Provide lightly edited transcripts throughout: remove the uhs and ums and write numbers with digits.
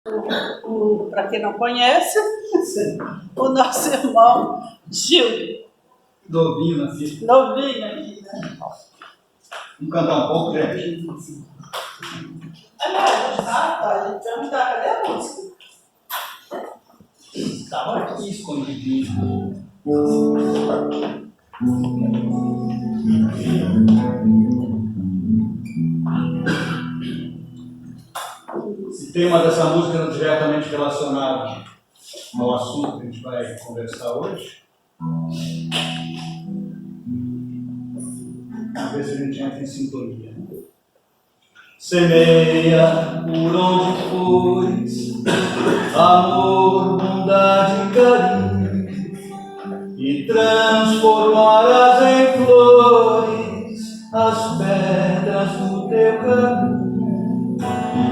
Para quem não conhece, o nosso irmão Gil. Novinho aqui. Novinho aqui, né? Vamos cantar um pouco, gente? Aliás, a gente vai mudar, cadê a música? Estava aqui escondidinho. O tema dessa música é diretamente relacionado ao assunto que a gente vai conversar hoje. Vamos ver se a gente entra em sintonia. Semeia por onde fores amor, bondade e carinho, e transformarás em flores as pedras do teu caminho.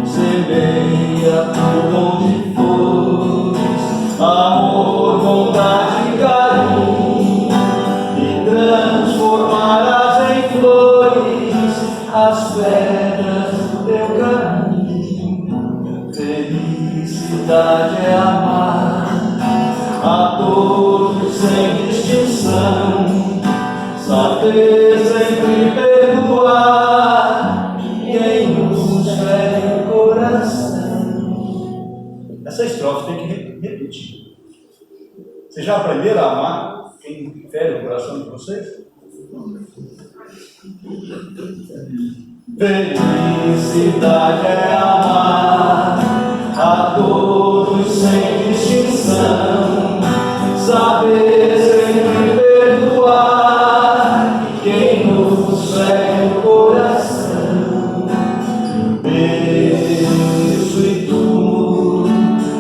Semeia por onde fores amor, bondade e carinho, e transformarás em flores as pedras do teu caminho. Felicidade é amar a todos sem distinção, saber sempre perdoar quem nos fere o coração. Essa estrofe tem que repetir. Vocês já aprenderam a amar quem fere o coração de vocês? Felicidade é amar a todos sem distinção, saber sempre perdoar quem nos fere o coração. Berço e túmulo,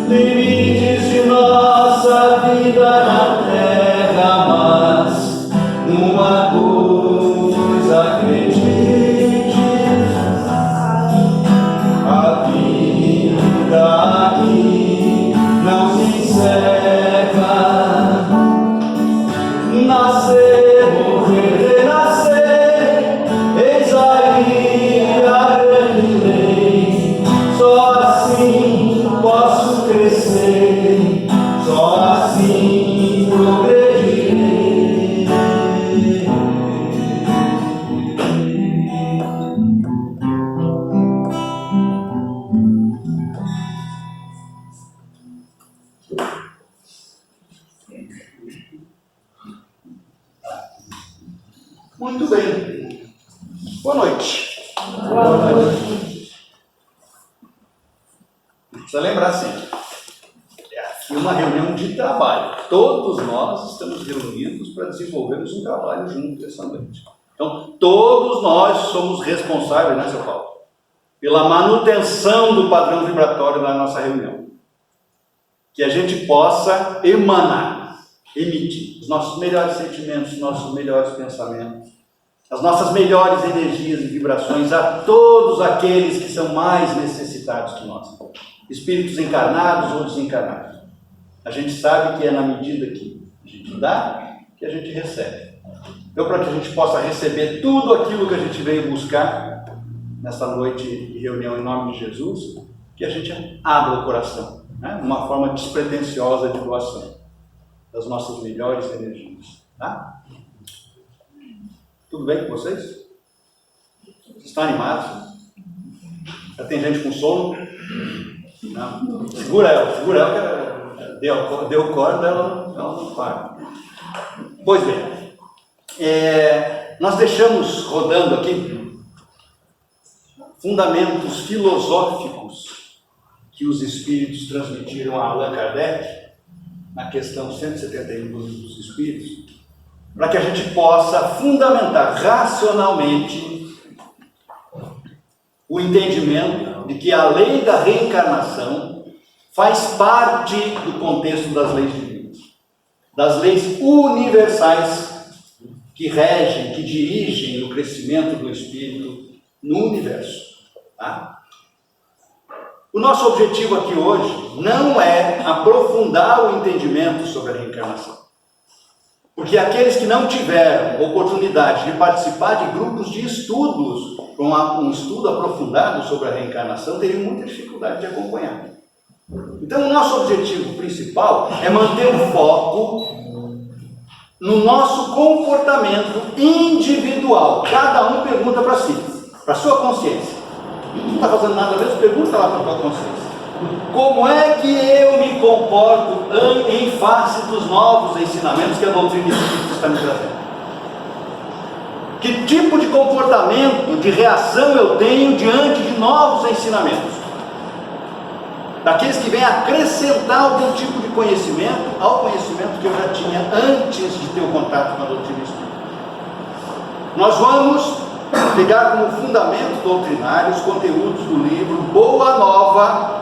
limites de nossa vida na terra, mas numa coisa acredite: a vida aqui não se encerra. Nascer, morrer, renascer, eis aí a grande lei. Só assim posso crescer, só assim progredirei. Muito bem. Boa noite. Boa noite. Precisa lembrar sempre. É aqui uma reunião de trabalho. Todos nós estamos reunidos para desenvolvermos um trabalho junto essa noite. Então, todos nós somos responsáveis, né, seu Paulo, pela manutenção do padrão vibratório da nossa reunião. Que a gente possa emanar, emitir os nossos melhores sentimentos, os nossos melhores pensamentos, as nossas melhores energias e vibrações a todos aqueles que são mais necessitados que nós. Espíritos encarnados ou desencarnados. A gente sabe que é na medida que a gente dá, que a gente recebe. Então, para que a gente possa receber tudo aquilo que a gente veio buscar nessa noite de reunião em nome de Jesus, que a gente abra o coração, né? Uma forma despretensiosa de doação das nossas melhores energias. Tá? Tudo bem com vocês? Vocês estão animados? Já tem gente com sono? Não. Segura ela que deu corda, ela não para. Pois bem, nós deixamos rodando aqui fundamentos filosóficos que os espíritos transmitiram a Allan Kardec, na questão 171 dos espíritos, para que a gente possa fundamentar racionalmente o entendimento de que a lei da reencarnação faz parte do contexto das leis divinas, das leis universais que regem, que dirigem o crescimento do espírito no universo. Tá? O nosso objetivo aqui hoje não é aprofundar o entendimento sobre a reencarnação. Porque aqueles que não tiveram oportunidade de participar de grupos de estudos, com um estudo aprofundado sobre a reencarnação, teriam muita dificuldade de acompanhar. Então, o nosso objetivo principal é manter o foco no nosso comportamento individual. Cada um pergunta para si, para a sua consciência. Não está fazendo nada mesmo? Pergunta lá para a tua consciência. Como é que eu me comporto em face dos novos ensinamentos que a doutrina espírita está me trazendo? Que tipo de comportamento, de reação eu tenho diante de novos ensinamentos? Daqueles que vêm acrescentar algum tipo de conhecimento ao conhecimento que eu já tinha antes de ter o contato com a doutrina espírita. Nós vamos pegar como fundamento doutrinário os conteúdos do livro Boa Nova,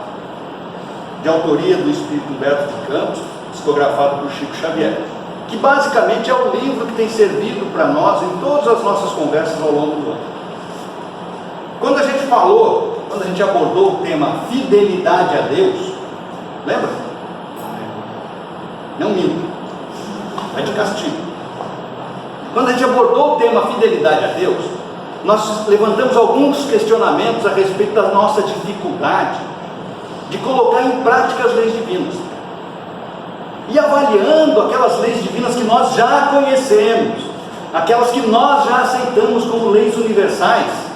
de autoria do Espírito Humberto de Campos, psicografado por Chico Xavier, que basicamente é o livro que tem servido para nós em todas as nossas conversas ao longo do ano. Quando a gente abordou o tema fidelidade a Deus, lembra? Não minta, vai de castigo. Quando a gente abordou o tema fidelidade a Deus, nós levantamos alguns questionamentos a respeito da nossa dificuldade de colocar em prática as leis divinas. E avaliando aquelas leis divinas que nós já conhecemos, aquelas que nós já aceitamos como leis universais,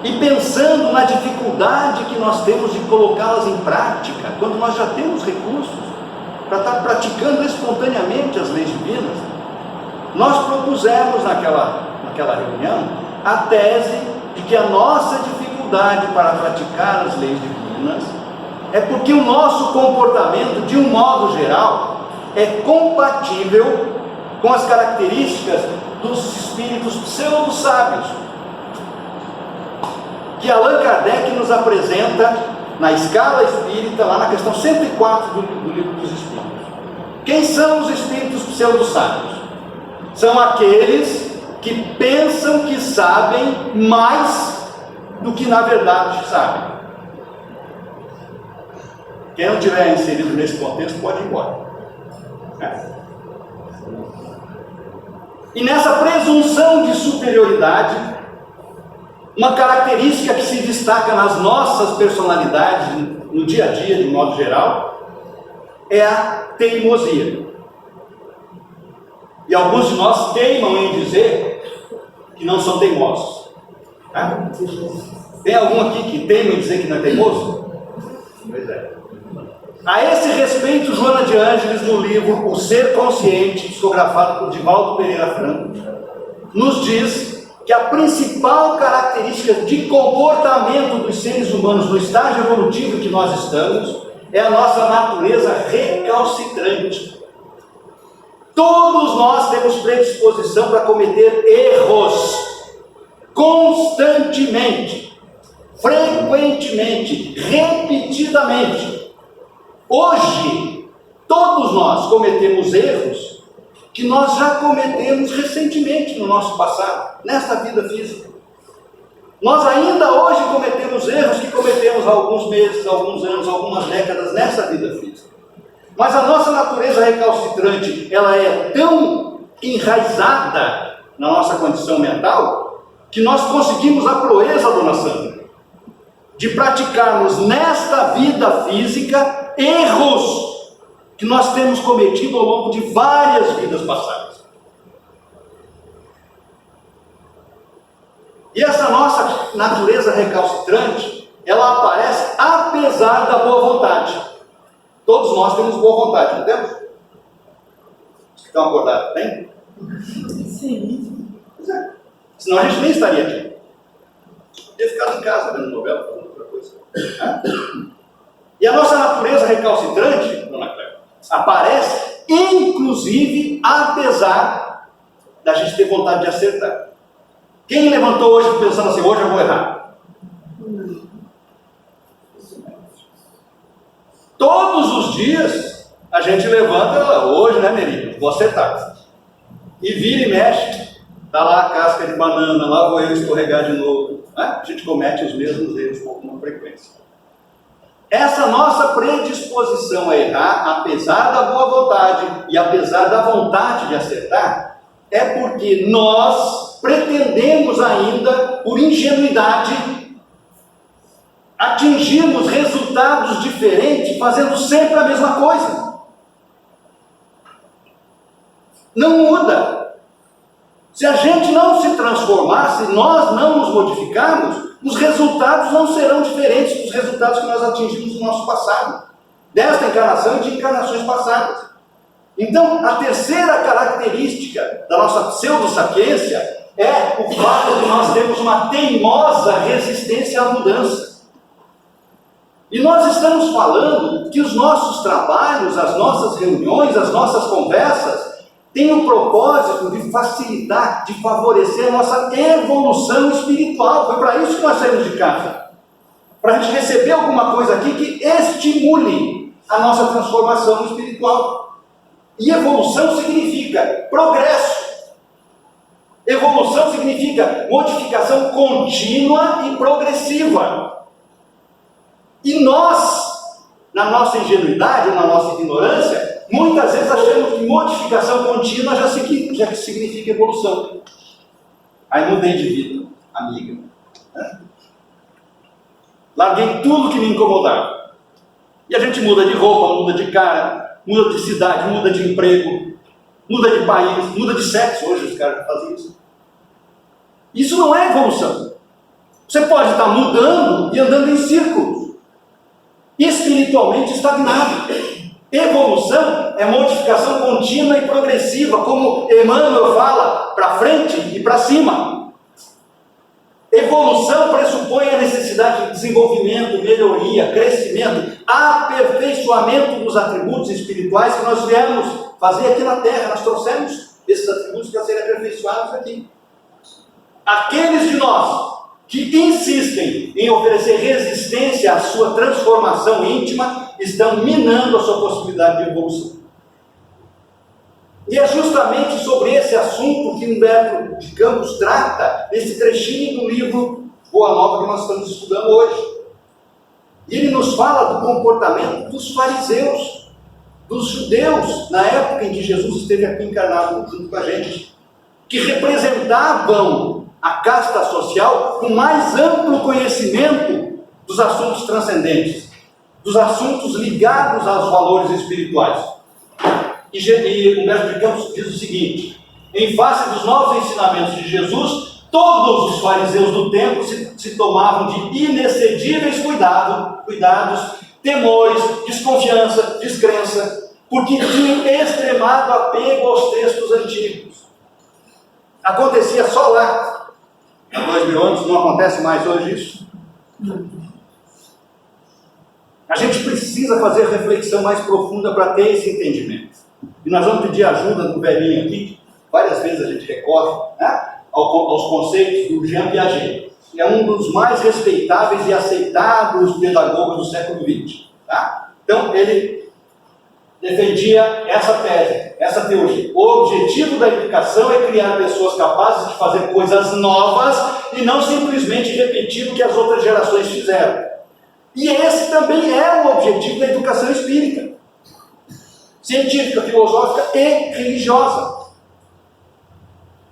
e pensando na dificuldade que nós temos de colocá-las em prática, quando nós já temos recursos para estar praticando espontaneamente as leis divinas, nós propusemos naquela reunião a tese de que a nossa dificuldade para praticar as leis divinas é porque o nosso comportamento, de um modo geral, é compatível com as características dos espíritos pseudo-sábios, que Allan Kardec nos apresenta na escala espírita, lá na questão 104 do Livro dos Espíritos. Quem são os espíritos pseudo-sábios? São aqueles que pensam que sabem mais do que na verdade sabem. Quem não tiver inserido nesse contexto pode ir embora. E nessa presunção de superioridade, uma característica que se destaca nas nossas personalidades, no dia a dia, de modo geral, é a teimosia. E alguns de nós teimam em dizer que não são teimosos. Tem algum aqui que teima em dizer que não é teimoso? Pois é. A esse respeito, Joana de Ângeles, no livro O Ser Consciente, psicografado por Divaldo Pereira Franco, nos diz que a principal característica de comportamento dos seres humanos no estágio evolutivo que nós estamos é a nossa natureza recalcitrante. Todos nós temos predisposição para cometer erros constantemente, frequentemente, repetidamente. Hoje, todos nós cometemos erros que nós já cometemos recentemente no nosso passado, nesta vida física. Nós ainda hoje cometemos erros que cometemos há alguns meses, alguns anos, algumas décadas nessa vida física. Mas a nossa natureza recalcitrante, ela é tão enraizada na nossa condição mental, que nós conseguimos a proeza, dona Sandra, de praticarmos nesta vida física erros que nós temos cometido ao longo de várias vidas passadas. E essa nossa natureza recalcitrante, ela aparece apesar da boa vontade. Todos nós temos boa vontade, não temos? Os que estão acordados, tem? Sim. Pois é. Senão a gente nem estaria aqui. Teria ficado em casa vendo novela, fazendo outra coisa. E a nossa natureza recalcitrante, dona Cléia, aparece, inclusive, apesar da gente ter vontade de acertar. Quem levantou hoje pensando assim, hoje eu vou errar? Todos os dias a gente levanta, hoje, né, Merigo? Vou acertar. E vira e mexe, tá lá a casca de banana, lá vou eu escorregar de novo. A gente comete os mesmos erros com alguma frequência. Essa nossa predisposição a errar, apesar da boa vontade e apesar da vontade de acertar, é porque nós pretendemos ainda, por ingenuidade, atingirmos resultados diferentes fazendo sempre a mesma coisa. Não muda. Se a gente não se transformar, se nós não nos modificarmos, os resultados não serão diferentes dos resultados que nós atingimos no nosso passado, desta encarnação e de encarnações passadas. Então, a terceira característica da nossa pseudo-sapiência é o fato de nós termos uma teimosa resistência à mudança. E nós estamos falando que os nossos trabalhos, as nossas reuniões, as nossas conversas têm o propósito de facilitar, de favorecer a nossa evolução espiritual. Foi para isso que nós saímos de casa. Para a gente receber alguma coisa aqui que estimule a nossa transformação espiritual. E evolução significa progresso. Evolução significa modificação contínua e progressiva. E nós, na nossa ingenuidade, na nossa ignorância, muitas vezes achamos que modificação contínua já significa evolução. Aí mudei de vida, amiga. Larguei tudo que me incomodava. E a gente muda de roupa, muda de cara, muda de cidade, muda de emprego, muda de país, muda de sexo. Hoje os caras fazem isso. Isso não é evolução. Você pode estar mudando e andando em círculos, espiritualmente estagnado. Evolução é modificação contínua e progressiva, como Emmanuel fala, para frente e para cima. Evolução pressupõe a necessidade de desenvolvimento, melhoria, crescimento, aperfeiçoamento dos atributos espirituais que nós viemos fazer aqui na Terra. Nós trouxemos esses atributos para serem aperfeiçoados aqui. Aqueles de nós que insistem em oferecer resistência à sua transformação íntima estão minando a sua possibilidade de evolução. E é justamente sobre esse assunto que Humberto de Campos trata nesse trechinho do livro Boa Nova que nós estamos estudando hoje. E ele nos fala do comportamento dos fariseus, dos judeus, na época em que Jesus esteve aqui encarnado junto com a gente, que representavam a casta social com mais amplo conhecimento dos assuntos transcendentes, dos assuntos ligados aos valores espirituais. E Humberto de Campos diz o seguinte: em face dos novos ensinamentos de Jesus, todos os fariseus do tempo se tomavam de inexcedíveis cuidados, temores, desconfiança, descrença, porque tinham extremado apego aos textos antigos. Acontecia só lá. Há 2000 anos, não acontece mais hoje isso. A gente precisa fazer reflexão mais profunda para ter esse entendimento. E nós vamos pedir ajuda do velhinho aqui. Várias vezes a gente recorre, né, aos conceitos do Jean Piaget. É um dos mais respeitáveis e aceitados pedagogos do século XX. Tá? Então, ele defendia essa tese, essa teoria. O objetivo da educação é criar pessoas capazes de fazer coisas novas e não simplesmente repetir o que as outras gerações fizeram. E esse também é o objetivo da educação espírita, científica, filosófica e religiosa.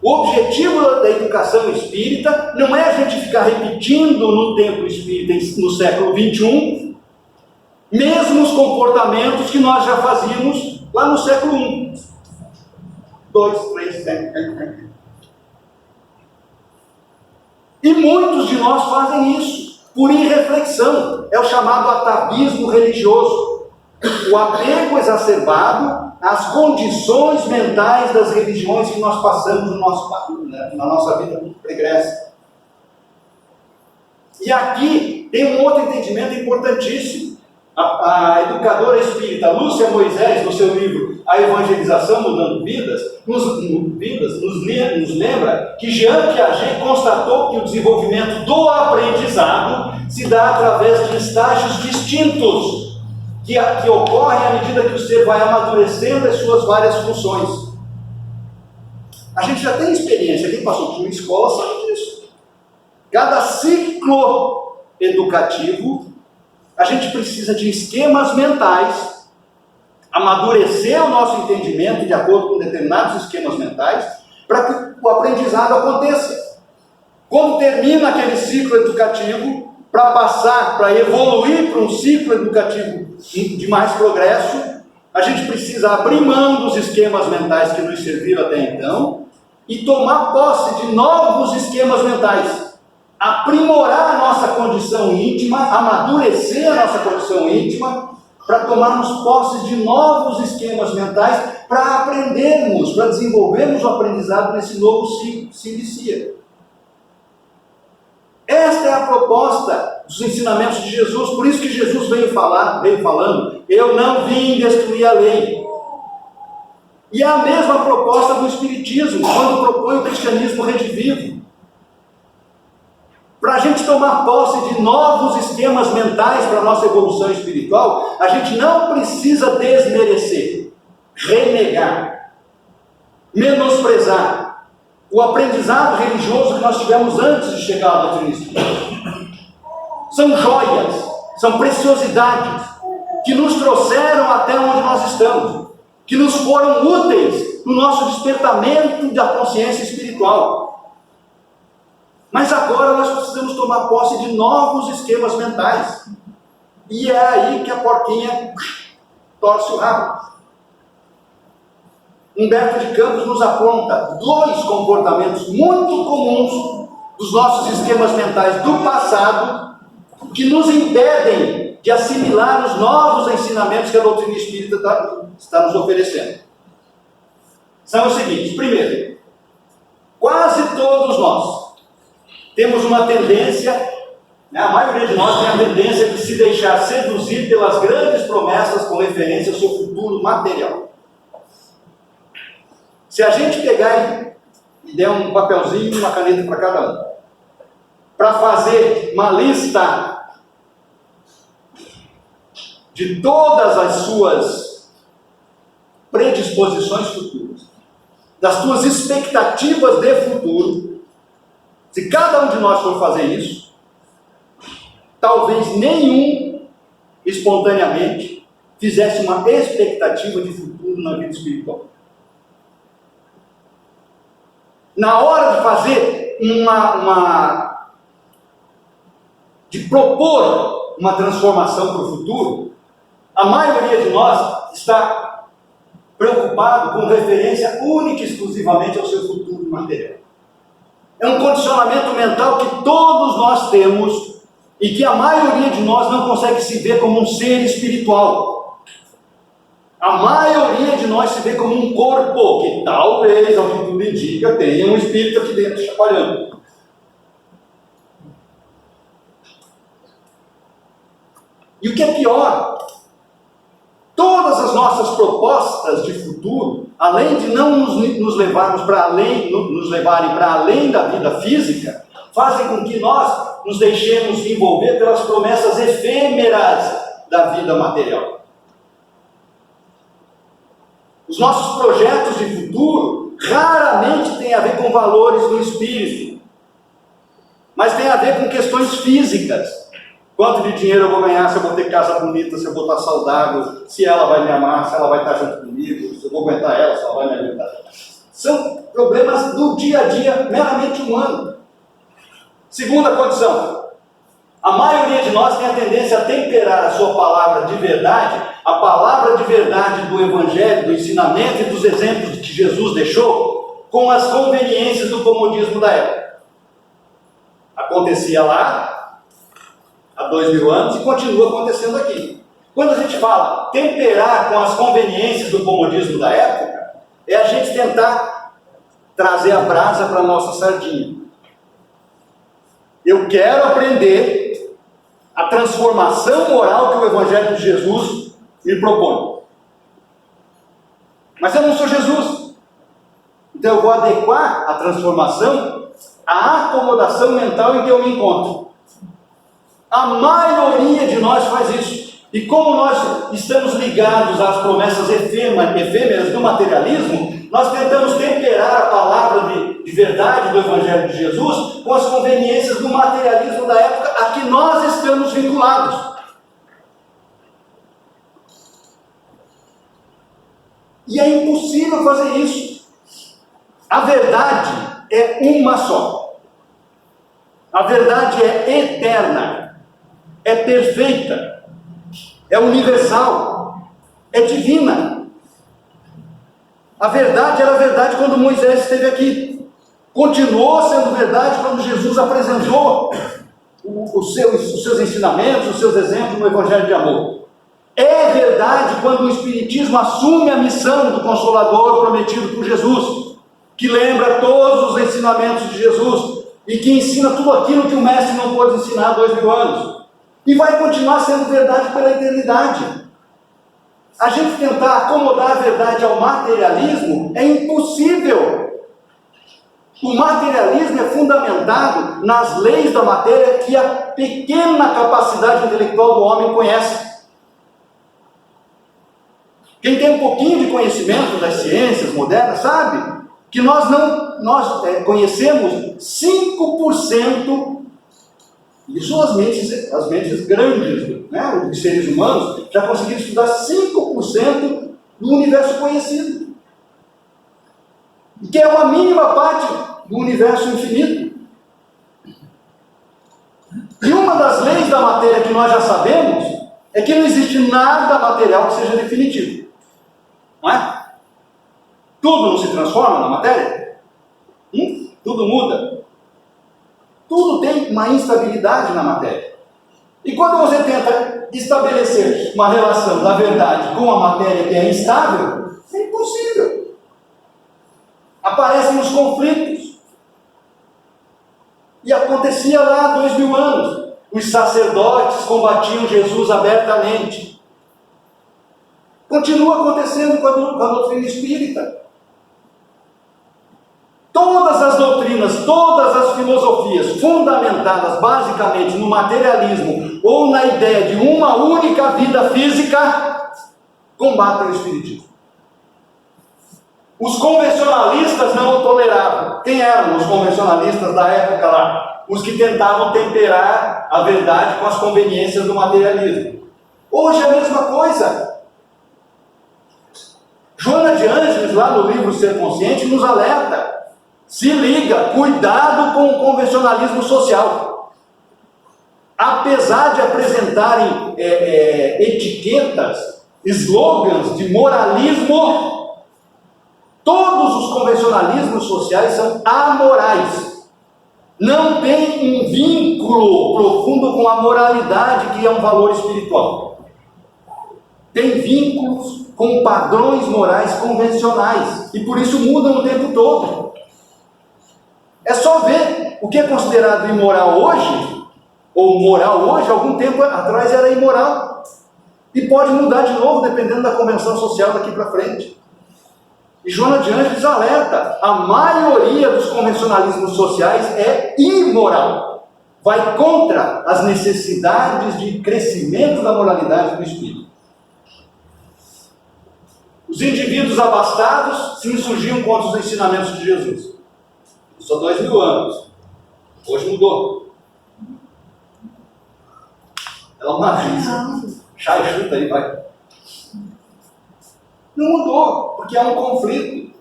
O objetivo da educação espírita não é a gente ficar repetindo no tempo espírita, no século XXI, mesmos comportamentos que nós já fazíamos lá no século I. 2, 3, 7. E muitos de nós fazem isso por irreflexão. É o chamado atavismo religioso. O apego exacerbado às condições mentais das religiões que nós passamos na nossa vida pregressa. E aqui tem um outro entendimento importantíssimo. A educadora espírita Lúcia Moisés, no seu livro A Evangelização Mudando Vidas, nos lembra que Jean Piaget constatou que o desenvolvimento do aprendizado se dá através de estágios distintos, que ocorrem à medida que o ser vai amadurecendo as suas várias funções. A gente já tem experiência, quem passou por uma escola sabe disso. Cada ciclo educativo, a gente precisa de esquemas mentais, amadurecer o nosso entendimento de acordo com determinados esquemas mentais, para que o aprendizado aconteça. Quando termina aquele ciclo educativo, para passar, para evoluir para um ciclo educativo de mais progresso, a gente precisa abrir mão dos esquemas mentais que nos serviram até então e tomar posse de novos esquemas mentais. Aprimorar a nossa condição íntima, amadurecer a nossa condição íntima, para tomarmos posse de novos esquemas mentais, para aprendermos, para desenvolvermos o aprendizado nesse novo ciclo que se inicia. Esta é a proposta dos ensinamentos de Jesus, por isso que Jesus veio falando, eu não vim destruir a lei. E é a mesma proposta do Espiritismo, quando propõe o cristianismo redivivo. Para a gente tomar posse de novos esquemas mentais para a nossa evolução espiritual, a gente não precisa desmerecer, renegar, menosprezar o aprendizado religioso que nós tivemos antes de chegar à doutrina espírita. São joias, são preciosidades que nos trouxeram até onde nós estamos, que nos foram úteis no nosso despertamento da consciência espiritual. Mas agora nós precisamos tomar posse de novos esquemas mentais. E é aí que a porquinha torce o rabo. Humberto de Campos nos aponta dois comportamentos muito comuns dos nossos esquemas mentais do passado que nos impedem de assimilar os novos ensinamentos que a doutrina espírita está nos oferecendo. São os seguintes. Primeiro, quase todos nós temos uma tendência, a maioria de nós tem a tendência de se deixar seduzir pelas grandes promessas com referência ao seu futuro material. Se a gente pegar e der um papelzinho e uma caneta para cada um, para fazer uma lista de todas as suas predisposições futuras, das suas expectativas de futuro, se cada um de nós for fazer isso, talvez nenhum espontaneamente fizesse uma expectativa de futuro na vida espiritual. Na hora de fazer de propor uma transformação para o futuro, a maioria de nós está preocupado com referência única e exclusivamente ao seu futuro material. É um condicionamento mental que todos nós temos e que a maioria de nós não consegue se ver como um ser espiritual. A maioria de nós se vê como um corpo, que talvez, ao que tudo indica, tenha um espírito aqui dentro chacoalhando. E o que é pior, todas as nossas propostas de futuro, além de não nos levarem para além da vida física, fazem com que nós nos deixemos envolver pelas promessas efêmeras da vida material. Os nossos projetos de futuro raramente têm a ver com valores do espírito, mas tem a ver com questões físicas. Quanto de dinheiro eu vou ganhar, se eu vou ter casa bonita, se eu vou estar saudável, se ela vai me amar, se ela vai estar junto comigo, se eu vou aguentar ela, se ela vai me aguentar. São problemas do dia a dia meramente humano. Segunda condição. A maioria de nós tem a tendência a temperar a sua palavra de verdade, a palavra de verdade do Evangelho, do ensinamento e dos exemplos que Jesus deixou, com as conveniências do comodismo da época. Acontecia lá, há 2000 anos, e continua acontecendo aqui. Quando a gente fala temperar com as conveniências do comodismo da época, é a gente tentar trazer a brasa para a nossa sardinha. Eu quero aprender a transformação moral que o Evangelho de Jesus me propõe. Mas eu não sou Jesus. Então eu vou adequar a transformação à acomodação mental em que eu me encontro. A maioria de nós faz isso. E como nós estamos ligados às promessas efêmeras do materialismo, nós tentamos temperar a palavra de verdade do Evangelho de Jesus com as conveniências do materialismo da época a que nós estamos vinculados. E é impossível fazer isso. A verdade é uma só. A verdade é eterna. é perfeita, é universal, é divina. A verdade era verdade quando Moisés esteve aqui. Continuou sendo verdade quando Jesus apresentou os seus ensinamentos, os seus exemplos no Evangelho de amor. É verdade quando o Espiritismo assume a missão do Consolador prometido por Jesus, que lembra todos os ensinamentos de Jesus e que ensina tudo aquilo que o Mestre não pôde ensinar há 2000 anos. E vai continuar sendo verdade pela eternidade. A gente tentar acomodar a verdade ao materialismo é impossível. O materialismo é fundamentado nas leis da matéria que a pequena capacidade intelectual do homem conhece. Quem tem um pouquinho de conhecimento das ciências modernas sabe que nós conhecemos 5%, isso as mentes grandes, né, os seres humanos já conseguiram estudar 5% do universo conhecido, que é uma mínima parte do universo infinito. E uma das leis da matéria que nós já sabemos é que não existe nada material que seja definitivo. Não é? Tudo não se transforma na matéria? Tudo muda. Tudo tem uma instabilidade na matéria. E quando você tenta estabelecer uma relação da verdade com a matéria que é instável, é impossível. Aparecem os conflitos. E acontecia lá há 2000 anos. Os sacerdotes combatiam Jesus abertamente. Continua acontecendo com a doutrina espírita. Todas as doutrinas, todas as filosofias fundamentadas basicamente no materialismo ou na ideia de uma única vida física combatem o espiritismo. Os convencionalistas não o toleravam. Quem eram os convencionalistas da época lá? Os que tentavam temperar a verdade com as conveniências do materialismo. Hoje é a mesma coisa. Joana de Ângeles, lá no livro Ser Consciente, nos alerta. Se liga, cuidado com o convencionalismo social. Apesar de apresentarem etiquetas, slogans de moralismo, todos os convencionalismos sociais são amorais. Não tem um vínculo profundo com a moralidade, que é um valor espiritual. Tem vínculos com padrões morais convencionais, e por isso mudam o tempo todo. É só ver o que é considerado imoral hoje, ou moral hoje, algum tempo atrás era imoral. E pode mudar de novo, dependendo da convenção social daqui para frente. E Joana de Ângeles alerta, a maioria dos convencionalismos sociais é imoral. Vai contra as necessidades de crescimento da moralidade do espírito. Os indivíduos abastados se insurgiam contra os ensinamentos de Jesus. Isso há 2000 anos. Hoje mudou. Ela é uma risa. Chá e chuta aí, vai. Não mudou, porque há um conflito.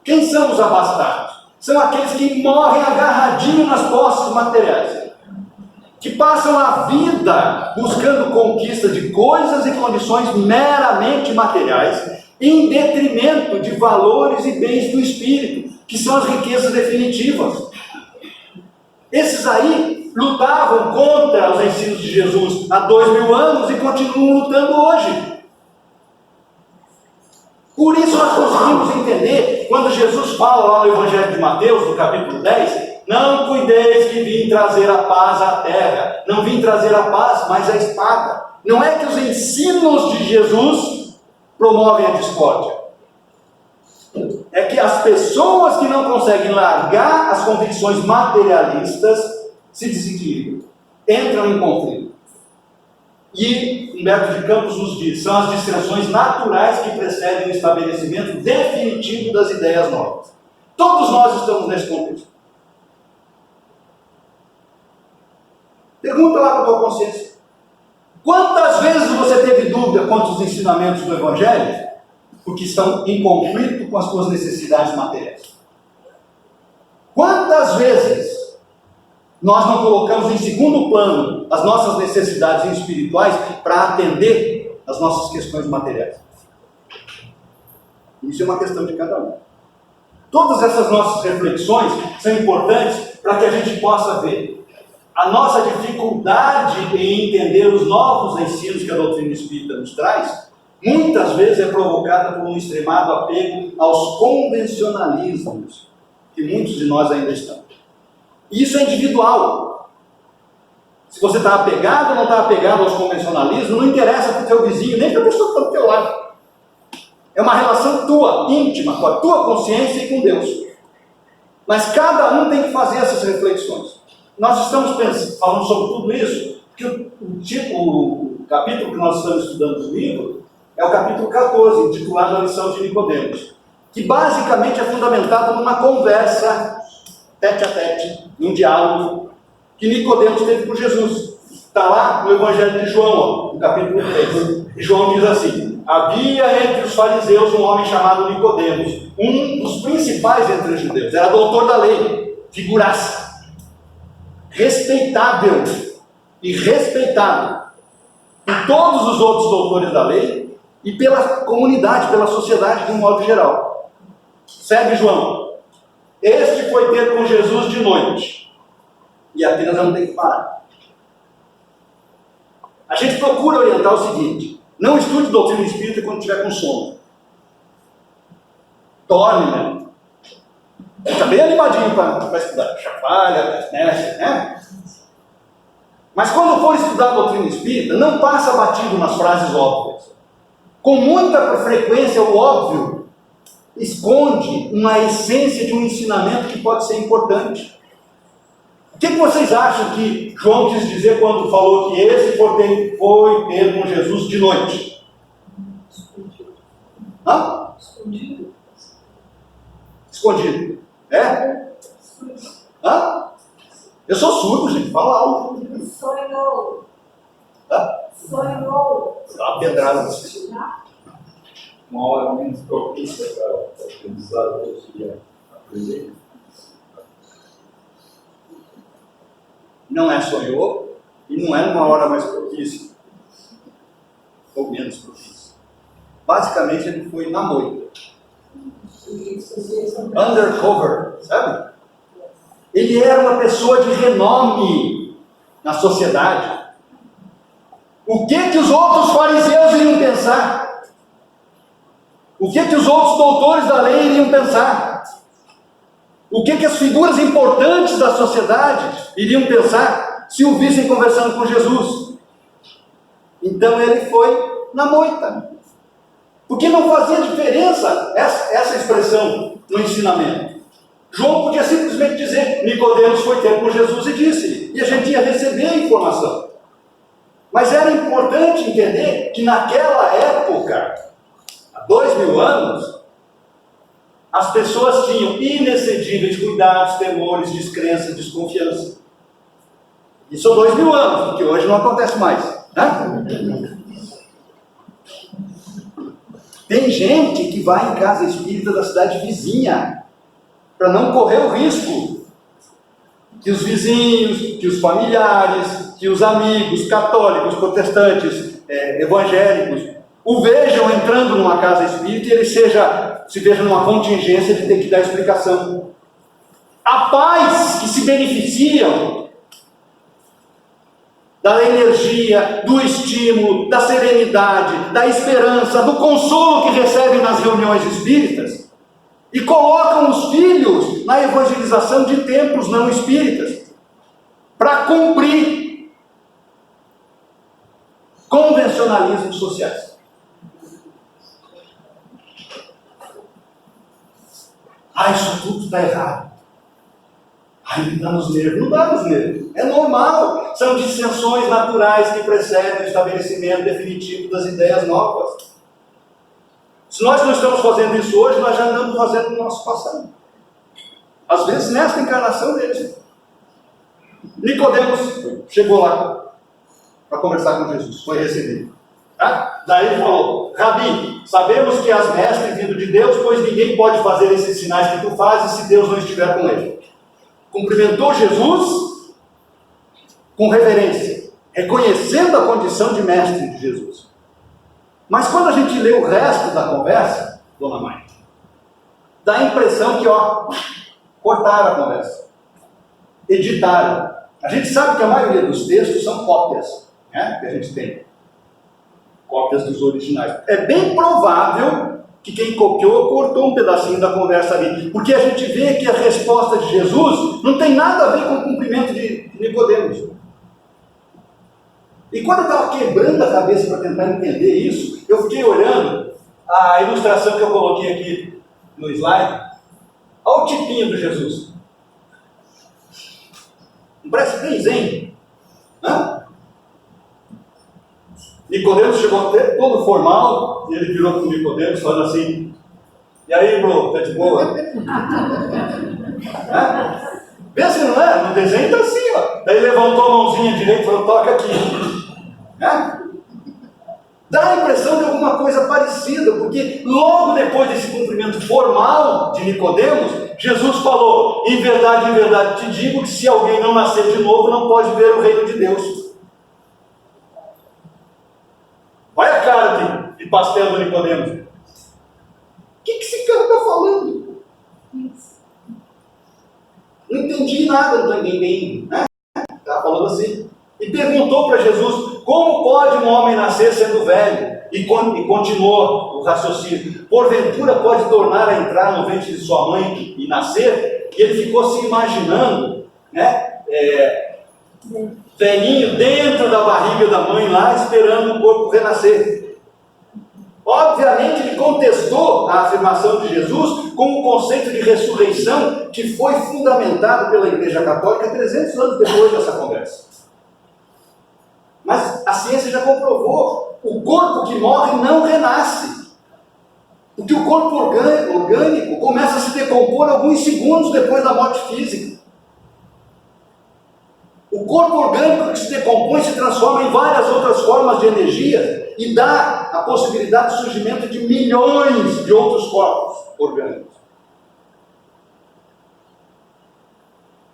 Quem são os abastados? São aqueles que morrem agarradinhos nas posses materiais, que passam a vida buscando conquista de coisas e condições meramente materiais, em detrimento de valores e bens do espírito, que são as riquezas definitivas. Esses aí lutavam contra os ensinos de Jesus há 2000 anos e continuam lutando hoje. Por isso nós conseguimos entender, quando Jesus fala lá no Evangelho de Mateus, no capítulo 10, não cuideis que vim trazer a paz à terra. Não vim trazer a paz, mas a espada. Não é que os ensinos de Jesus promovem a discórdia. É que as pessoas que não conseguem largar as convicções materialistas se desequilibram, entram em conflito. E Humberto de Campos nos diz, são as distrações naturais que precedem o estabelecimento definitivo das ideias novas. Todos nós estamos nesse contexto. Pergunta lá para a tua consciência. Quantas vezes você teve dúvida quanto aos ensinamentos do Evangelho? Porque estão em conflito com as suas necessidades materiais. Quantas vezes Nós não colocamos em segundo plano as nossas necessidades espirituais para atender as nossas questões materiais. Isso é uma questão de cada um. Todas essas nossas reflexões são importantes para que a gente possa ver a nossa dificuldade em entender os novos ensinos que a doutrina espírita nos traz. Muitas vezes é provocada por um extremado apego aos convencionalismos que muitos de nós ainda estão. E isso é individual. Se você está apegado ou não está apegado aos convencionalismos, não interessa para o teu vizinho, nem para a pessoa que está do teu lado. É uma relação tua, íntima, com a tua consciência e com Deus. Mas cada um tem que fazer essas reflexões. Nós estamos falando sobre tudo isso, porque o capítulo que nós estamos estudando no livro é o capítulo 14, intitulado A Lição de Nicodemos, que basicamente é fundamentado numa conversa tete a tete, num diálogo que Nicodemos teve com Jesus. Está lá no Evangelho de João, no capítulo 3. E João diz assim: havia entre os fariseus um homem chamado Nicodemos, um dos principais entre os judeus, era doutor da lei, figuraça, respeitável e respeitado por todos os outros doutores da lei e pela comunidade, pela sociedade de um modo geral. Segue João. Este foi ter com Jesus de noite. E aqui nós vamos ter que parar. A gente procura orientar o seguinte: não estude doutrina espírita quando estiver com sono. Dorme, né? Está bem animadinho para estudar. Chacoalha, mexe, né? Mas quando for estudar doutrina espírita, não passa batido nas frases óbvias. Com muita frequência, o óbvio esconde uma essência de um ensinamento que pode ser importante. O que vocês acham que João quis dizer quando falou que esse foi ter com Jesus de noite? Escondido. Hã? Escondido. Escondido. É? Hã? Eu sou surdo, gente. Fala algo. Sonhou. Hã? Sonhou. Dá uma pedrada. Uma hora menos propícia para o aprendizado que eu queria aprender. Não é sonhou e não é numa hora mais propícia ou menos propícia. Basicamente ele foi na moita, undercover, sabe? Ele era uma pessoa de renome na sociedade. O que os outros fariseus iriam pensar? O que os outros doutores da lei iriam pensar? O que as figuras importantes da sociedade iriam pensar se o vissem conversando com Jesus? Então ele foi na moita. Porque não fazia diferença essa expressão no ensinamento. João podia simplesmente dizer: Nicodemos foi ter com Jesus e disse-lhe, e a gente ia receber a informação. Mas era importante entender que naquela época, há 2000 anos, as pessoas tinham inexcedíveis cuidados, temores, descrença, desconfiança. Isso há 2000 anos, porque hoje não acontece mais, né? Tem gente que vai em casa espírita da cidade vizinha para não correr o risco que os vizinhos, que os familiares, que os amigos católicos, protestantes, evangélicos o vejam entrando numa casa espírita e ele se veja numa contingência de ter que dar explicação. Há pais que se beneficiam da energia, do estímulo, da serenidade, da esperança, do consolo que recebem nas reuniões espíritas e colocam os filhos na evangelização de templos não espíritas para cumprir convencionalismos sociais. Isso tudo está errado. Me dá nos nervos. Não dá nos nervos. É normal. São dissensões naturais que precedem o estabelecimento definitivo das ideias novas. Se nós não estamos fazendo isso hoje, nós já andamos fazendo no nosso passado. Às vezes, nesta encarnação deles. Nicodemos chegou lá para conversar com Jesus. Foi recebido. Daí ele falou: Rabi, sabemos que és mestre vindo de Deus, pois ninguém pode fazer esses sinais que tu fazes se Deus não estiver com ele. Cumprimentou Jesus com reverência, reconhecendo a condição de mestre de Jesus. Mas quando a gente lê o resto da conversa, dona Mãe, dá a impressão que, cortaram a conversa, editaram. A gente sabe que a maioria dos textos são cópias, né, que a gente tem. Cópias dos originais. É bem provável que quem copiou cortou um pedacinho da conversa ali, porque a gente vê que a resposta de Jesus não tem nada a ver com o cumprimento de Nicodemos. E quando eu estava quebrando a cabeça para tentar entender isso, eu fiquei olhando a ilustração que eu coloquei aqui no slide. Olha o tipinho do Jesus. Parece bem zen. Nicodemos chegou todo formal, e ele virou para o Nicodemos falando assim: e aí, bro, tá de boa? Vê se não é? No desenho tá assim, ó. Daí levantou a mãozinha direita e falou: toca aqui. Dá a impressão de alguma coisa parecida, porque logo depois desse cumprimento formal de Nicodemos, Jesus falou: em verdade te digo que se alguém não nascer de novo, não pode ver o reino de Deus. Olha a cara de pastel do Nicodemos. O que esse cara está falando? Não entendi nada, não estou entendendo. Estava falando assim. E perguntou para Jesus: como pode um homem nascer sendo velho? E continuou o raciocínio: porventura pode tornar a entrar no ventre de sua mãe e nascer? E ele ficou se imaginando, velhinho dentro da barriga da mãe lá, esperando o corpo renascer. Obviamente ele contestou a afirmação de Jesus com o conceito de ressurreição que foi fundamentado pela Igreja Católica 300 anos depois dessa conversa. Mas a ciência já comprovou: o corpo que morre não renasce. Porque o corpo orgânico começa a se decompor alguns segundos depois da morte física. O corpo orgânico que se decompõe se transforma em várias outras formas de energia e dá a possibilidade de surgimento de milhões de outros corpos orgânicos.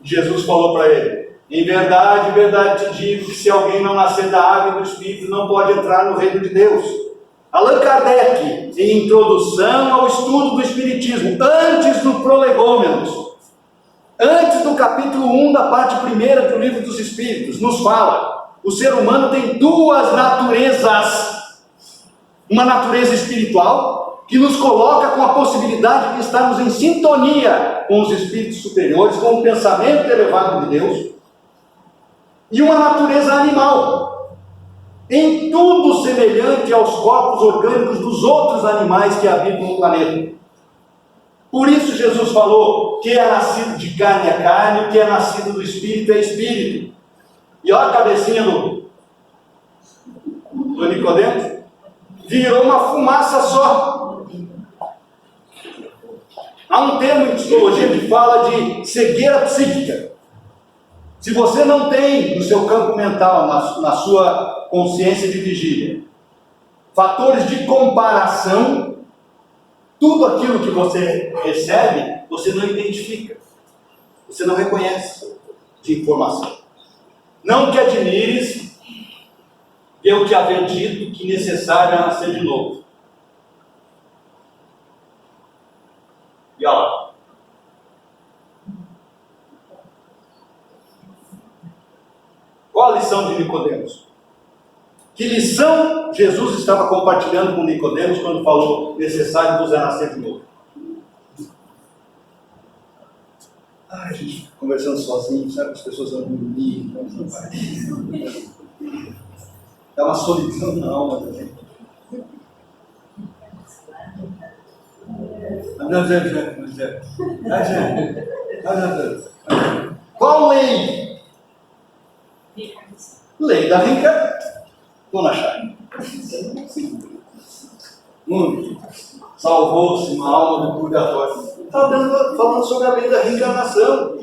Jesus falou para ele: em verdade te digo que se alguém não nascer da água e do Espírito, não pode entrar no reino de Deus. Allan Kardec, em Introdução ao Estudo do Espiritismo, antes do Prolegômenos, antes do capítulo 1 da parte 1ª do Livro dos Espíritos, nos fala: o ser humano tem duas naturezas. Uma natureza espiritual, que nos coloca com a possibilidade de estarmos em sintonia com os espíritos superiores, com o pensamento elevado de Deus, e uma natureza animal, em tudo semelhante aos corpos orgânicos dos outros animais que habitam no planeta. Por isso Jesus falou: que é nascido de carne é carne, o que é nascido do Espírito é Espírito. E olha a cabecinha do Nicodemos, virou uma fumaça só. Há um termo em psicologia que fala de cegueira psíquica. Se você não tem no seu campo mental, na sua consciência de vigília, fatores de comparação, tudo aquilo que você recebe, você não identifica, você não reconhece de informação. Não te admires eu te haver dito que necessário é nascer de novo. E olha lá. Qual a lição de Nicodemos? Que lição Jesus estava compartilhando com Nicodemos quando falou: necessário vos é nascer de novo? A gente fica conversando sozinho, sabe? As pessoas vão dormir, dá uma solidão na alma da gente. Qual lei? Lei da reencarnação. Dona Chay. Salvou-se uma alma do purgatório. Está falando sobre a lei da reencarnação.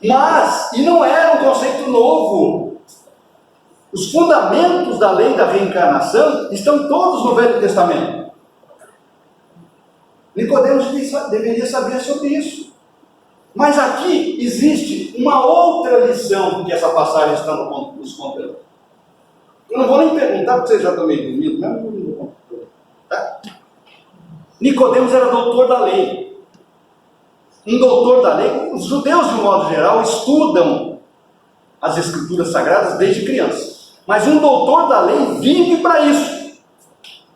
Mas, e não era um conceito novo. Os fundamentos da lei da reencarnação estão todos no Velho Testamento. Nicodemos deveria saber sobre isso. Mas aqui existe uma outra lição que essa passagem está nos contando. Eu não vou nem perguntar, porque vocês já estão meio dormindo, mesmo. Tá? Nicodemos era doutor da lei. Um doutor da lei, os judeus, de um modo geral, estudam as escrituras sagradas desde criança. Mas um doutor da lei vive para isso,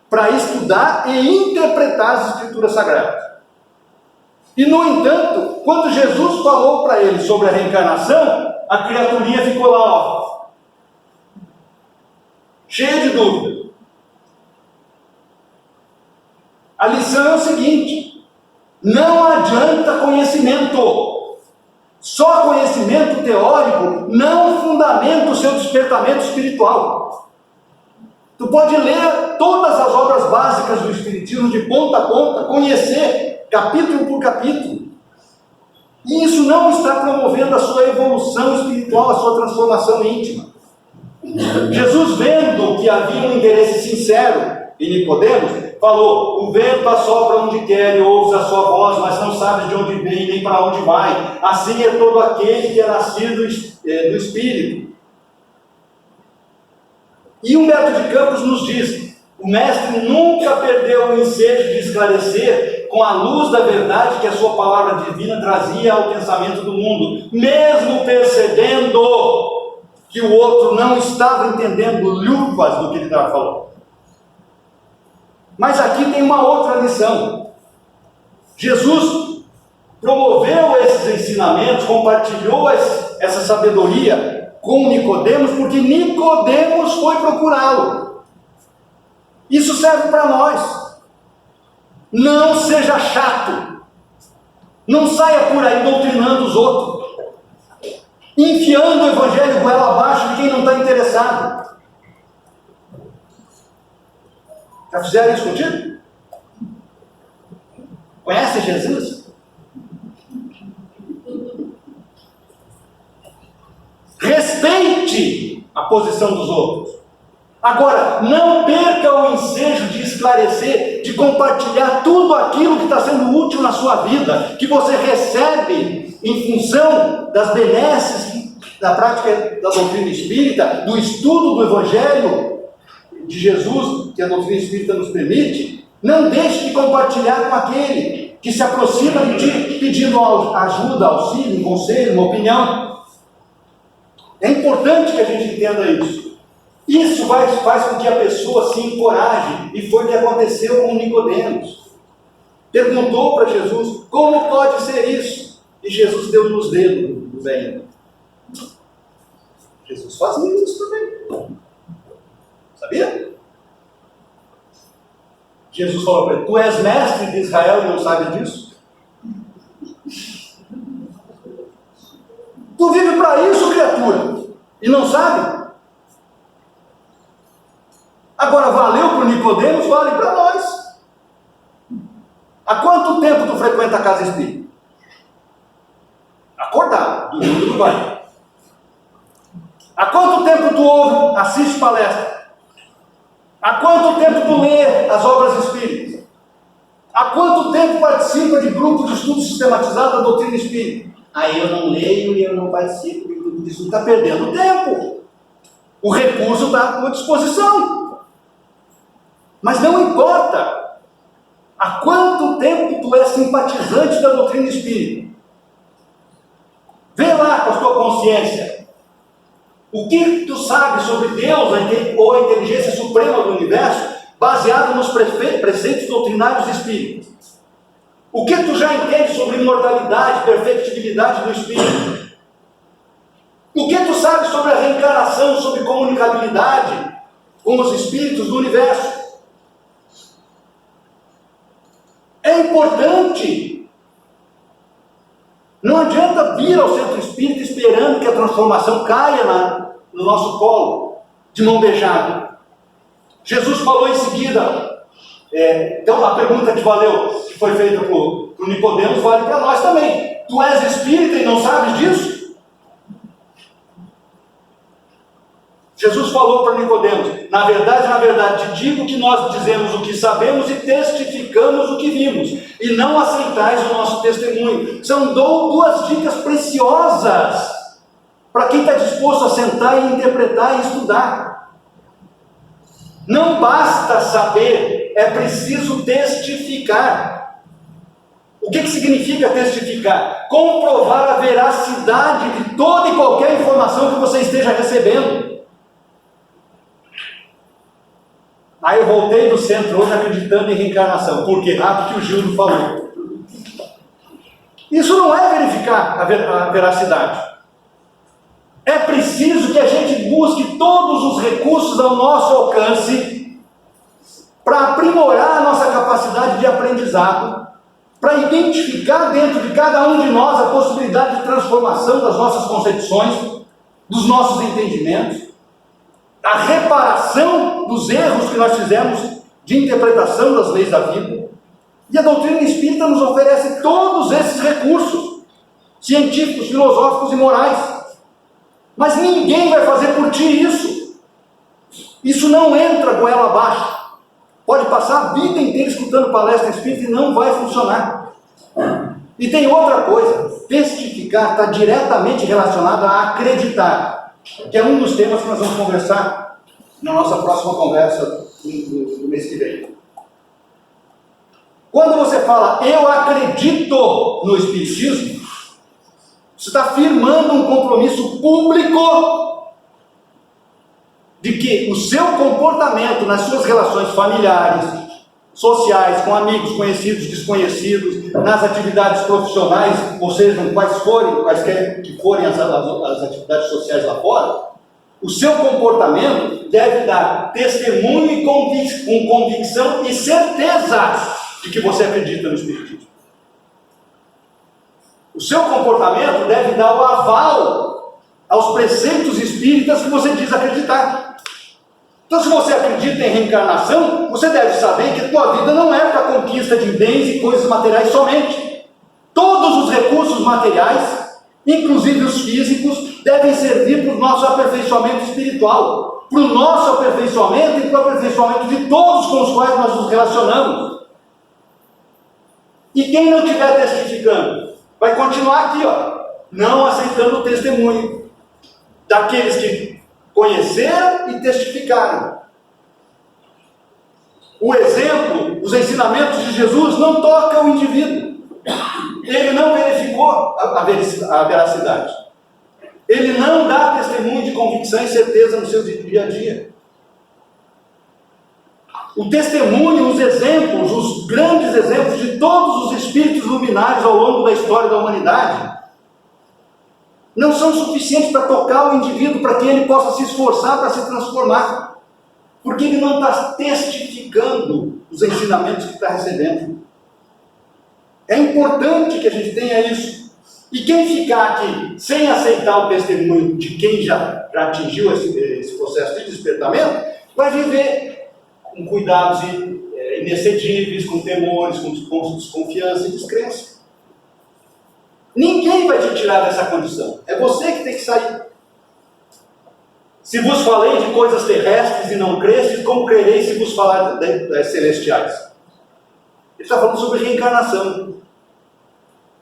para estudar e interpretar as escrituras sagradas. E, no entanto, quando Jesus falou para ele sobre a reencarnação, a criaturinha ficou lá, ó, cheia de dúvida. A lição é o seguinte: não adianta conhecimento. Só conhecimento teórico não fundamenta o seu despertamento espiritual. Tu pode ler todas as obras básicas do Espiritismo de ponta a ponta, conhecer capítulo por capítulo. E isso não está promovendo a sua evolução espiritual, a sua transformação íntima. Jesus, vendo que havia um interesse sincero em Nicodemos, falou: o vento assopra onde quer e ouves a sua voz, mas não sabes de onde vem nem para onde vai. Assim é todo aquele que é nascido do Espírito. E Humberto de Campos nos diz: o mestre nunca perdeu o ensejo de esclarecer com a luz da verdade que a sua palavra divina trazia ao pensamento do mundo, mesmo percebendo que o outro não estava entendendo lufas do que ele estava falando. Mas aqui tem uma outra lição. Jesus promoveu esses ensinamentos, compartilhou essa sabedoria com Nicodemos, porque Nicodemos foi procurá-lo. Isso serve para nós. Não seja chato. Não saia por aí doutrinando os outros, enfiando o evangelho goela abaixo de quem não está interessado. Já fizeram isso contigo? Conhece Jesus? Respeite a posição dos outros. Agora, não perca o ensejo de esclarecer, de compartilhar tudo aquilo que está sendo útil na sua vida, que você recebe em função das benesses da prática da doutrina espírita, do estudo do Evangelho de Jesus, que a doutrina espírita nos permite. Não deixe de compartilhar com aquele que se aproxima de ti, pedindo ajuda, auxílio, um conselho, uma opinião. É importante que a gente entenda isso. Isso faz com que a pessoa se encoraje, e foi o que aconteceu com Nicodemos. Perguntou para Jesus: como pode ser isso? E Jesus deu nos dedos do velho. Jesus fazia isso também. Sabia? Jesus falou para ele: tu és mestre de Israel e não sabe disso? Tu vive para isso, criatura, e não sabe? Agora, valeu para o Nicodemos, vale para nós. Há quanto tempo tu frequenta a casa espírita? Acordado, dormindo no banho. Há quanto tempo tu ouve, assiste palestra? Há quanto tempo tu lê as obras espíritas? Há quanto tempo participa de grupo de estudo sistematizado da doutrina espírita? Aí eu não leio e eu não participo de grupo de estudo. Está perdendo tempo. O recurso está à tua disposição. Mas não importa há quanto tempo tu és simpatizante da doutrina espírita. Vê lá com a tua consciência. O que tu sabe sobre Deus ou a inteligência suprema do universo, baseado nos preceitos doutrinários espíritas? O que tu já entende sobre imortalidade, perfectibilidade do espírito? O que tu sabe sobre a reencarnação, sobre comunicabilidade com os espíritos do universo? É importante. Não adianta vir ao centro espírita esperando que a transformação caia no nosso colo, de mão beijada. Jesus falou em seguida, então a pergunta que valeu, que foi feita para o Nicodemos, vale para nós também. Tu és espírita e não sabes disso? Jesus falou para Nicodemos: na verdade, te digo que nós dizemos o que sabemos e testificamos o que vimos, e não aceitais o nosso testemunho. São duas dicas preciosas para quem está disposto a sentar e interpretar e estudar. Não basta saber, é preciso testificar. O que significa testificar? Comprovar a veracidade de toda e qualquer informação que você esteja recebendo. Aí eu voltei do centro hoje acreditando em reencarnação. Por quê? Porque o Gildo falou. Isso não é verificar a veracidade. É preciso que a gente busque todos os recursos ao nosso alcance para aprimorar a nossa capacidade de aprendizado, para identificar dentro de cada um de nós a possibilidade de transformação das nossas concepções, dos nossos entendimentos, a reparação dos erros que nós fizemos de interpretação das leis da vida. E a doutrina espírita nos oferece todos esses recursos científicos, filosóficos e morais. Mas ninguém vai fazer por ti isso. Isso não entra goela abaixo. Pode passar a vida inteira escutando palestra espírita e não vai funcionar. E tem outra coisa: testificar está diretamente relacionado a acreditar, que é um dos temas que nós vamos conversar na nossa próxima conversa do mês que vem. Quando você fala eu acredito no Espiritismo, você está firmando um compromisso público de que o seu comportamento nas suas relações familiares, sociais, com amigos, conhecidos, desconhecidos, nas atividades profissionais, ou seja, quaisquer que forem as atividades sociais lá fora, o seu comportamento deve dar testemunho e com convicção e certeza de que você acredita no Espiritismo. O seu comportamento deve dar o aval aos preceitos espíritas que você diz acreditar. Então, se você acredita em reencarnação, você deve saber que a tua vida não é para conquista de bens e coisas materiais somente. Todos os recursos materiais, inclusive os físicos, devem servir para o nosso aperfeiçoamento espiritual, para o nosso aperfeiçoamento e para o aperfeiçoamento de todos com os quais nós nos relacionamos. E quem não estiver testificando, vai continuar aqui, não aceitando o testemunho daqueles que conheceram e testificaram. O exemplo, os ensinamentos de Jesus não tocam o indivíduo. Ele não verificou a veracidade. Ele não dá testemunho de convicção e certeza no seu dia a dia. O testemunho, os exemplos, os grandes exemplos de todos os espíritos luminares ao longo da história da humanidade não são suficientes para tocar o indivíduo, para que ele possa se esforçar para se transformar, porque ele não está testificando os ensinamentos que está recebendo. É importante que a gente tenha isso. E quem ficar aqui sem aceitar o testemunho de quem já atingiu esse processo de despertamento, vai viver com cuidados inexcedíveis, com temores, com desconfiança e descrença. Ninguém vai te tirar dessa condição. É você que tem que sair. Se vos falei de coisas terrestres e não crestes, como crereis se vos falar das celestiais? Ele está falando sobre reencarnação.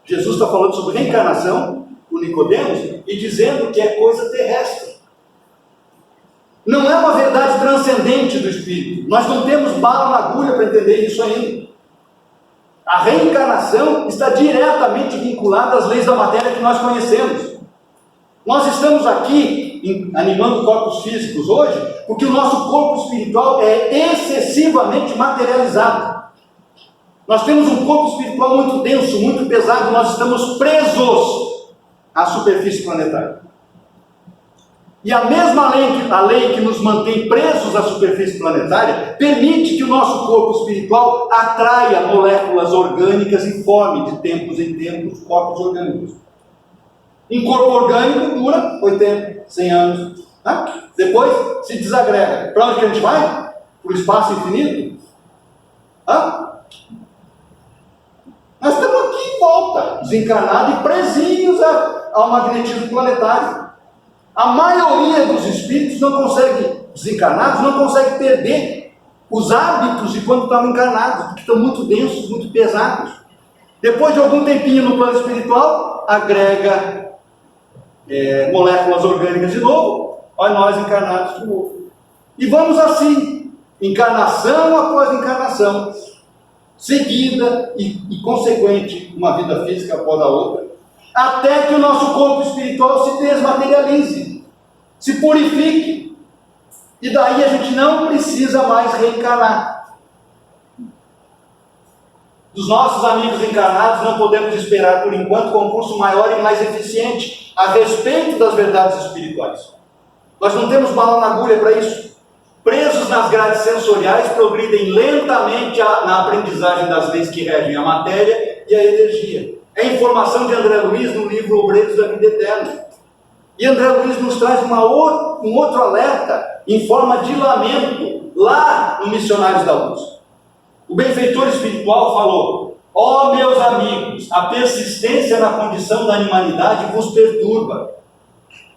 Jesus está falando sobre reencarnação com Nicodemos e dizendo que é coisa terrestre. Não é uma verdade transcendente do Espírito. Nós não temos bala na agulha para entender isso ainda. A reencarnação está diretamente vinculada às leis da matéria que nós conhecemos. Nós estamos aqui animando corpos físicos hoje porque o nosso corpo espiritual é excessivamente materializado. Nós temos um corpo espiritual muito denso, muito pesado, nós estamos presos à superfície planetária. E a mesma lei que nos mantém presos à superfície planetária permite que o nosso corpo espiritual atraia moléculas orgânicas e forme de tempos em tempos corpos orgânicos. Um corpo orgânico dura 80, 100 anos. Né? Depois se desagrega. Para onde que a gente vai? Para o espaço infinito? Nós estamos aqui em volta, desencarnados e presinhos ao magnetismo planetário. A maioria dos espíritos não consegue, desencarnados, não consegue perder os hábitos de quando estavam encarnados, porque estão muito densos, muito pesados. Depois de algum tempinho no plano espiritual, agrega moléculas orgânicas de novo, olha nós encarnados de novo. E vamos assim, encarnação após encarnação, seguida e consequente, uma vida física após a outra, até que o nosso corpo espiritual se desmaterialize, se purifique, e daí a gente não precisa mais reencarnar. Dos nossos amigos encarnados não podemos esperar por enquanto concurso maior e mais eficiente a respeito das verdades espirituais. Nós não temos bala na agulha para isso. Presos nas grades sensoriais, progridem lentamente na aprendizagem das leis que regem a matéria e a energia. É a informação de André Luiz no livro Obreiros da Vida Eterna. E André Luiz nos traz um outro alerta em forma de lamento lá no Missionários da Luz. O benfeitor espiritual falou: ó meus amigos, a persistência na condição da animalidade vos perturba.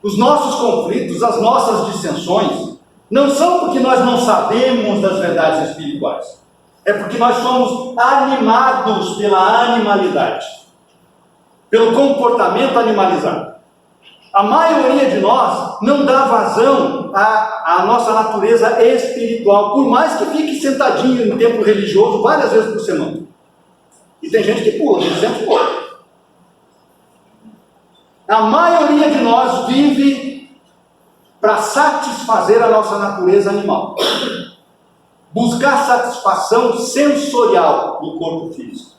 Os nossos conflitos, as nossas dissensões, não são porque nós não sabemos das verdades espirituais. É porque nós somos animados pela animalidade, pelo comportamento animalizado. A maioria de nós não dá vazão à nossa natureza espiritual, por mais que fique sentadinho no templo religioso várias vezes por semana. E tem gente que pula, tem gente que pula. A maioria de nós vive para satisfazer a nossa natureza animal. Buscar satisfação sensorial no corpo físico.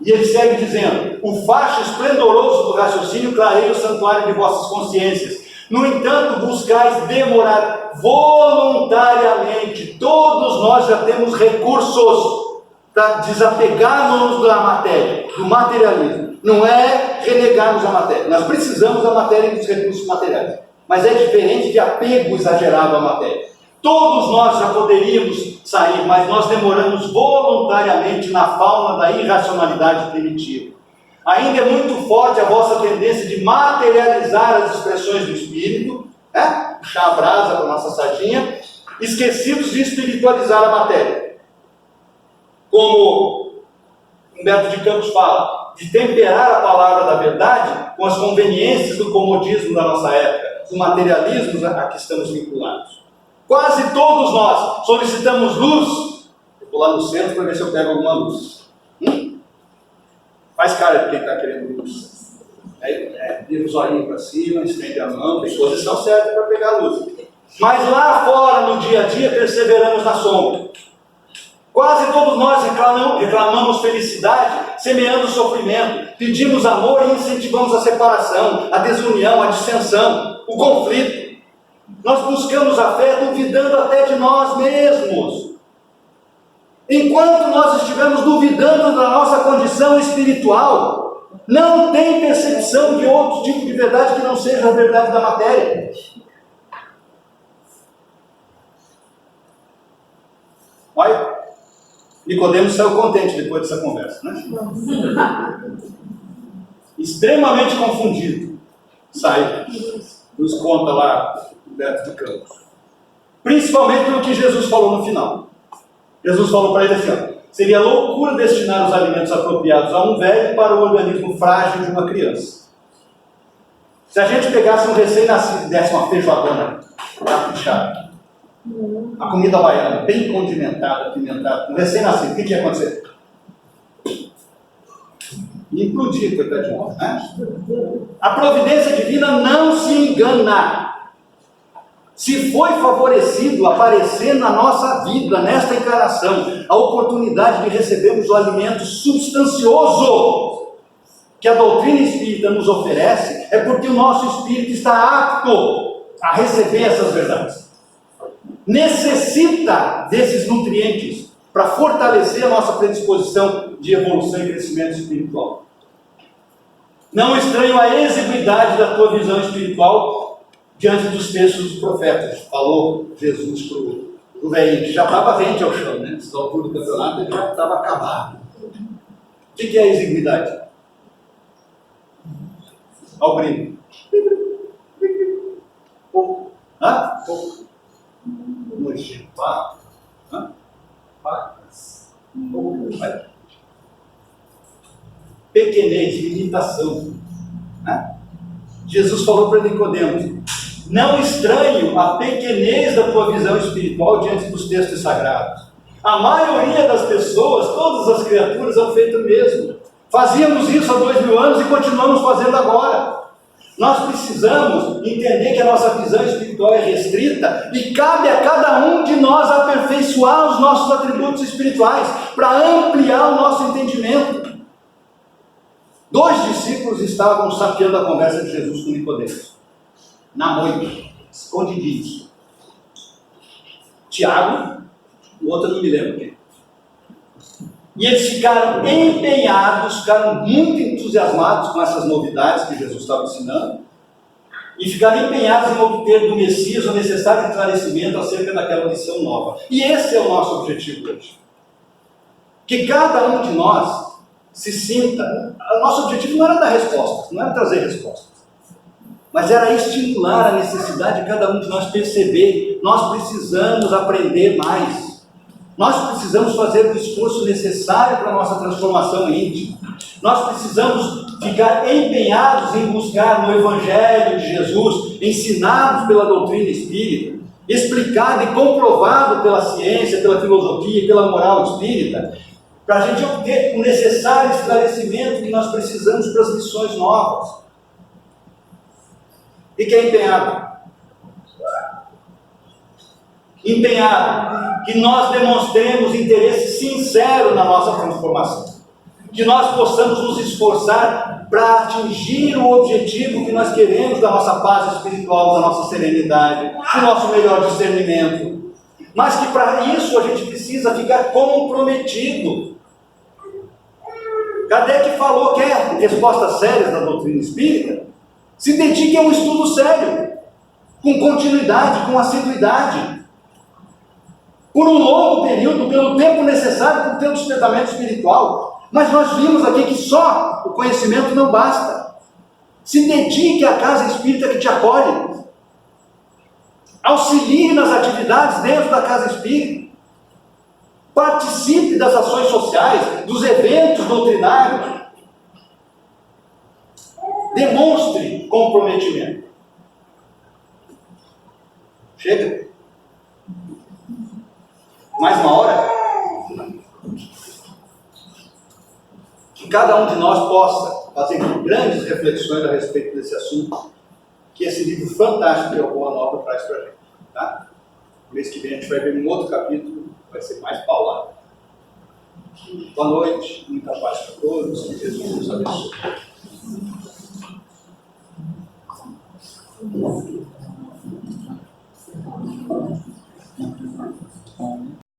E ele segue dizendo: o facho esplendoroso do raciocínio clareia o santuário de vossas consciências. No entanto, buscais demorar voluntariamente. Todos nós já temos recursos para desapegarmos da matéria, do materialismo. Não é renegarmos a matéria. Nós precisamos da matéria e dos recursos materiais. Mas é diferente de apego exagerado à matéria. Todos nós já poderíamos sair, mas nós demoramos voluntariamente na fauna da irracionalidade primitiva. Ainda é muito forte a vossa tendência de materializar as expressões do espírito, puxar a brasa para a nossa sardinha, esquecidos de espiritualizar a matéria. Como Humberto de Campos fala, de temperar a palavra da verdade com as conveniências do comodismo da nossa época, do materialismo a que estamos vinculados. Quase todos nós solicitamos luz. Eu vou lá no centro para ver se eu pego alguma luz. Faz cara de quem está querendo luz. Aí vira os olhinhos para cima, estende a mão, tem posição certa para pegar a luz. Mas lá fora, no dia a dia, perseveramos na sombra. Quase todos nós reclamamos felicidade, semeando sofrimento, pedimos amor e incentivamos a separação, a desunião, a dissensão, o conflito. Nós buscamos a fé duvidando até de nós mesmos. Enquanto nós estivermos duvidando da nossa condição espiritual, não tem percepção de outro tipo de verdade que não seja a verdade da matéria. Olha, Nicodemos saiu contente depois dessa conversa, né? Extremamente confundido. Saiu. Nos conta lá, Humberto de Campos. Principalmente pelo que Jesus falou no final. Jesus falou para ele assim: seria loucura destinar os alimentos apropriados a um velho para o organismo frágil de uma criança. Se a gente pegasse um recém-nascido e desse uma feijoadona caprichada, a comida baiana bem condimentada, apimentada, um recém-nascido, o que ia acontecer? Ia implodir, coitadinho, né? A providência divina não se engana. Se foi favorecido aparecer na nossa vida, nesta encarnação, a oportunidade de recebermos o alimento substancioso que a doutrina espírita nos oferece, é porque o nosso espírito está apto a receber essas verdades. Necessita desses nutrientes para fortalecer a nossa predisposição de evolução e crescimento espiritual. Não estranho a exiguidade da tua visão espiritual diante dos textos dos profetas. Falou Jesus para o velhinho, que já estava rente ao chão, né? Nessa altura do campeonato ele já estava acabado. O que é a exiguidade? Ao brinco. Hã? Mojipa. Hã? Pacas. Pequenez, limitação. Né? Jesus falou para Nicodemos: não estranho a pequenez da tua visão espiritual diante dos textos sagrados. A maioria das pessoas, todas as criaturas, são feito o mesmo. Fazíamos isso há 2000 anos e continuamos fazendo agora. Nós precisamos entender que a nossa visão espiritual é restrita e cabe a cada um de nós aperfeiçoar os nossos atributos espirituais para ampliar o nosso entendimento. 2 discípulos estavam sapeando a conversa de Jesus com Nicodemos, na moita, escondidinhos. Tiago, o outro eu não me lembro quem. E eles ficaram empenhados, ficaram muito entusiasmados com essas novidades que Jesus estava ensinando, e ficaram empenhados em obter do Messias o necessário esclarecimento acerca daquela lição nova. E esse é o nosso objetivo hoje. Que cada um de nós se sinta... O nosso objetivo não era dar respostas, não era trazer respostas, mas era estimular a necessidade de cada um de nós perceber: nós precisamos aprender mais. Nós precisamos fazer o esforço necessário para a nossa transformação íntima. Nós precisamos ficar empenhados em buscar no Evangelho de Jesus, ensinados pela doutrina espírita, explicado e comprovado pela ciência, pela filosofia e pela moral espírita, para a gente obter o necessário esclarecimento que nós precisamos para as lições novas. E que é empenhado? Empenhado, que nós demonstremos interesse sincero na nossa transformação, que nós possamos nos esforçar para atingir o objetivo que nós queremos da nossa paz espiritual, da nossa serenidade, do nosso melhor discernimento, mas que para isso a gente precisa ficar comprometido. Kardec falou: quer respostas sérias da doutrina espírita? Se dedique a um estudo sério, com continuidade, com assiduidade, por um longo período, pelo tempo necessário para o teu despertamento espiritual. Mas nós vimos aqui que só o conhecimento não basta. Se dedique à casa espírita que te acolhe. Auxilie nas atividades dentro da casa espírita. Participe das ações sociais, dos eventos doutrinários. Demonstre comprometimento. Chega. Mais uma hora? Que cada um de nós possa fazer grandes reflexões a respeito desse assunto, que esse livro fantástico que a Boa Nova traz para a gente. Tá? Mês que vem a gente vai ver um outro capítulo, vai ser mais paulado. Boa noite, muita paz para todos, que Jesus nos abençoe.